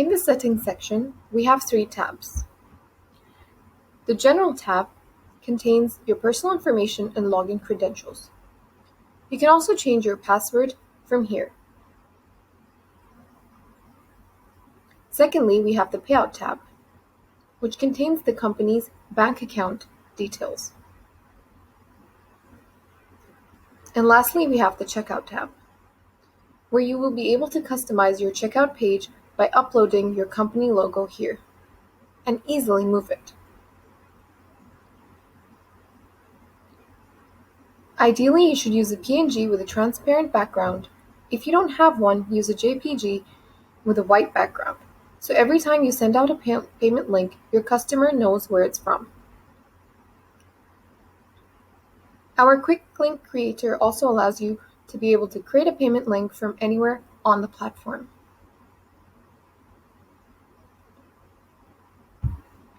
In the Settings section, we have 3 tabs. The General tab contains your personal information and login credentials. You can also change your password from here. Secondly, we have the Payout tab, which contains the company's bank account details. And lastly, we have the Checkout tab, where you will be able to customize your checkout page by uploading your company logo here and easily move it. Ideally, you should use a PNG with a transparent background. If you don't have one, use a JPG with a white background. So every time you send out a payment link, your customer knows where it's from. Our Quick Link Creator also allows you to be able to create a payment link from anywhere on the platform.